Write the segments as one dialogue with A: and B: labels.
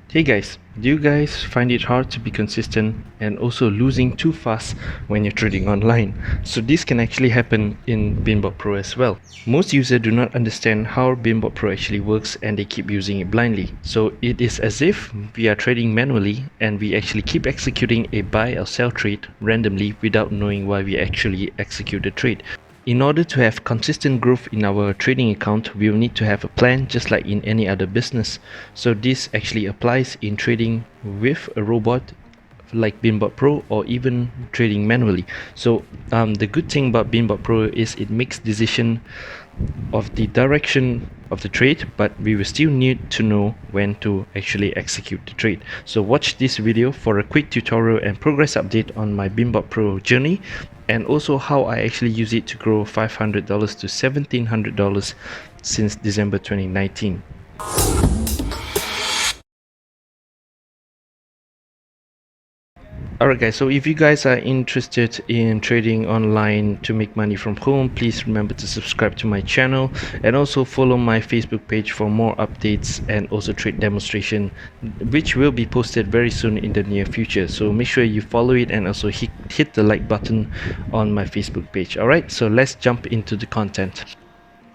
A: Hey guys, do you guys find it hard to be consistent and also losing too fast when you're trading online? So this can actually happen in Binbot Pro as well. Most users do not understand how Binbot Pro actually works and they keep using it blindly. So it is as if we are trading manually and we actually keep executing a buy or sell trade randomly without knowing why we actually execute the trade. In order to have consistent growth in our trading account, we will need to have a plan just like in any other business. So this actually applies in trading with a robot like Binbot Pro or even trading manually. So the good thing about Binbot Pro is it makes decision of the direction of the trade, but we will still need to know when to actually execute the trade. So watch this video for a quick tutorial and progress update on my Binbot Pro journey, and also how I actually use it to grow $500 to $1,700 since December 2019. Alright guys, so if you guys are interested in trading online to make money from home, please remember to subscribe to my channel and also follow my Facebook page for more updates and also trade demonstration, which will be posted very soon in the near future. So make sure you follow it and also hit the like button on my Facebook page. Alright, so let's jump into the content.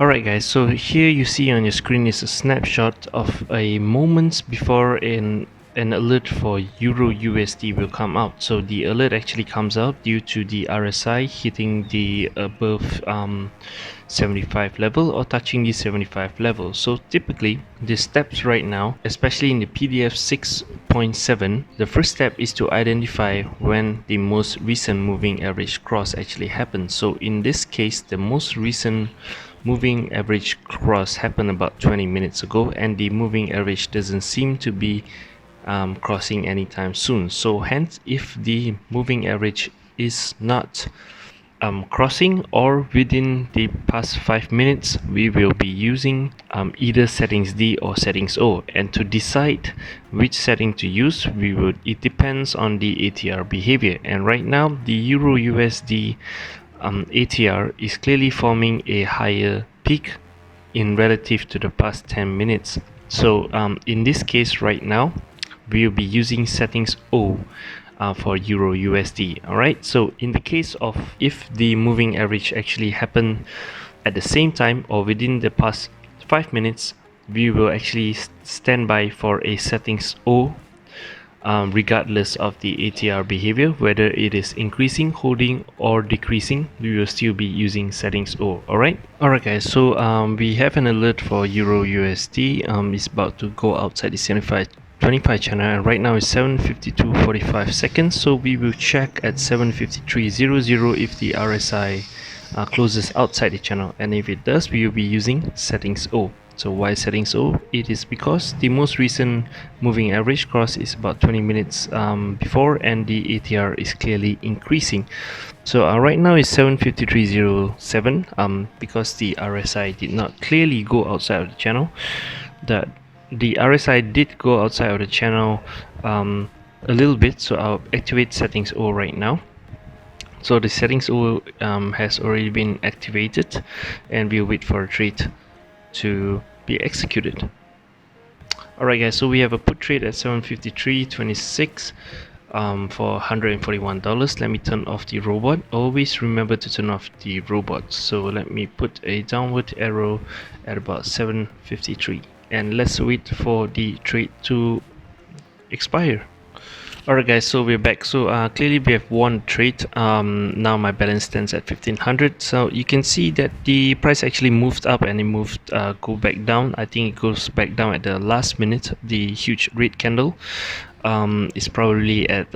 A: Alright guys, so here you see on your screen is a snapshot of a moments before an alert for Euro USD will come out. So the alert actually comes out due to the RSI hitting the above 75 level or touching the 75 level. So typically the steps right now, especially in the PDF 6.7, the first step is to identify when the most recent moving average cross actually happens. So in this case, the most recent moving average cross happened about 20 minutes ago, and the moving average doesn't seem to be crossing anytime soon. So hence, if the moving average is not crossing or within the past 5 minutes, we will be using either settings D or settings O. And to decide which setting to use, it depends on the ATR behavior. And right now the Euro USD ATR is clearly forming a higher peak in relative to the past 10 minutes. So in this case right now, we'll be using settings O for Euro USD. Alright, so in the case of if the moving average actually happened at the same time or within the past 5 minutes, we will actually stand by for a settings O regardless of the ATR behavior, whether it is increasing, holding or decreasing. We will still be using settings O. Alright guys, so we have an alert for Euro USD. It's about to go outside the 25 channel, and right now it's 7:52:45 seconds. So we will check at 7:53:00 if the RSI closes outside the channel, and if it does, we will be using settings O. So why settings O? It is because the most recent moving average cross is about 20 minutes before, and the ATR is clearly increasing. So right now it's 7:53:07 because the RSI did not clearly go outside of the channel. The RSI did go outside of the channel a little bit, so I'll activate settings O right now. So the settings O has already been activated, and we'll wait for a trade to be executed. Alright guys, so we have a put trade at 7:53:26 for $141. Let me turn off the robot. Always remember to turn off the robot. So let me put a downward arrow at about 7:53, and let's wait for the trade to expire. Alright guys, so we're back. So clearly we have one trade. Now my balance stands at 1500. So you can see that the price actually moved up and it moved go back down. I think it goes back down at the last minute. The huge red candle is probably at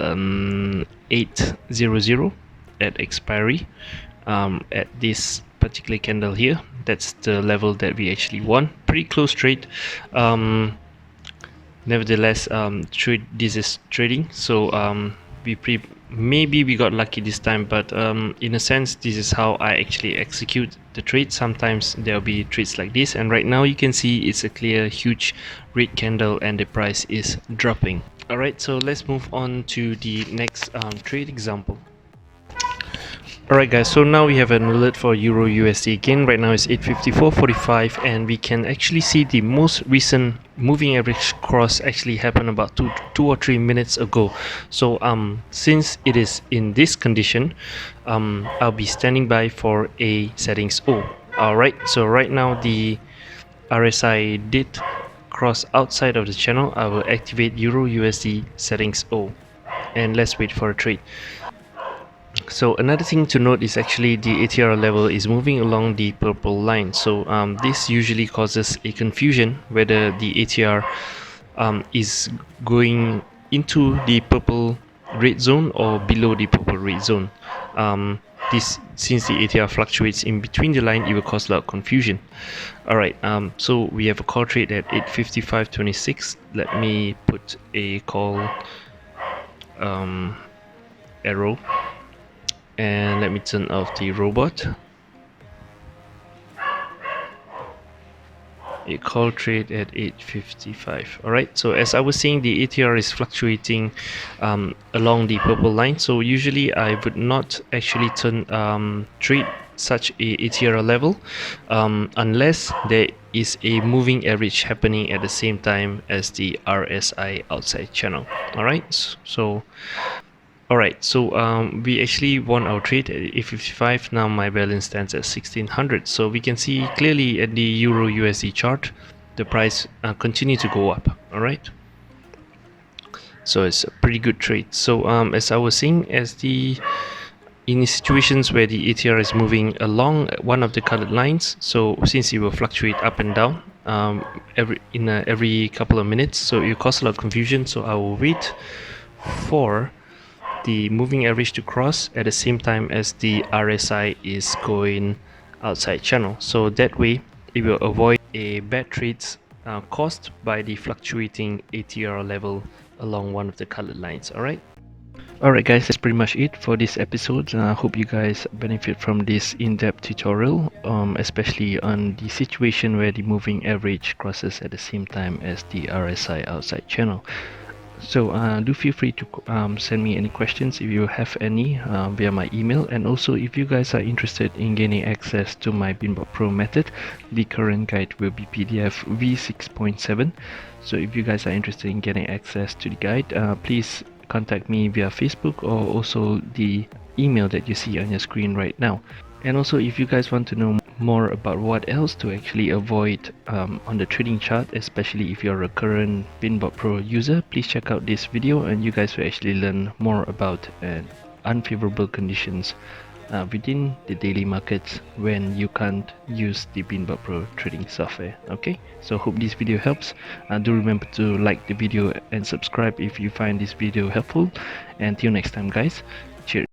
A: 800 at expiry. At this particular candle here, that's the level that we actually won. Pretty close trade. Nevertheless, this is trading, so maybe we got lucky this time, but in a sense this is how I actually execute the trade. Sometimes there'll be trades like this, and right now you can see it's a clear huge red candle and the price is dropping. Alright, so let's move on to the next trade example. Alright guys, so now we have an alert for Euro USD again. Right now it's 854.45 and we can actually see the most recent moving average cross actually happened about two or 3 minutes ago. So since it is in this condition, I'll be standing by for a settings O. Alright, so right now the RSI did cross outside of the channel. I will activate Euro USD settings O and let's wait for a trade. So another thing to note is actually the ATR level is moving along the purple line. So this usually causes a confusion whether the ATR is going into the purple red zone or below the purple red zone. This, since the ATR fluctuates in between the line, it will cause a lot of confusion. Alright, so we have a call trade at 855.26. Let me put a call arrow. And let me turn off the robot. A call trade at 855. Alright, so as I was saying, the ATR is fluctuating along the purple line. So usually I would not actually trade such a ATR level unless there is a moving average happening at the same time as the RSI outside channel. Alright, so Alright, so we actually won our trade at 855. Now my balance stands at 1600. So we can see clearly at the Euro USD chart, the price continue to go up. Alright, so it's a pretty good trade. So as I was saying, in situations where the ATR is moving along one of the colored lines, so since it will fluctuate up and down every couple of minutes, so it will cause a lot of confusion. So I will wait for the moving average to cross at the same time as the RSI is going outside channel, so that way it will avoid a bad trades caused by the fluctuating ATR level along one of the colored lines. Alright guys, that's pretty much it for this episode. I hope you guys benefit from this in-depth tutorial, especially on the situation where the moving average crosses at the same time as the RSI outside channel. So do feel free to send me any questions if you have any via my email, and also if you guys are interested in gaining access to my Binbot Pro method, the current guide will be PDF v6.7. so if you guys are interested in getting access to the guide, please contact me via Facebook or also the email that you see on your screen right now. And also, if you guys want to know more about what else to actually avoid on the trading chart, especially if you're a current Binbot Pro user, please check out this video and you guys will actually learn more about unfavorable conditions within the daily markets when you can't use the Binbot Pro trading software. Okay, so hope this video helps. Do remember to like the video and subscribe if you find this video helpful. Until next time guys, cheers.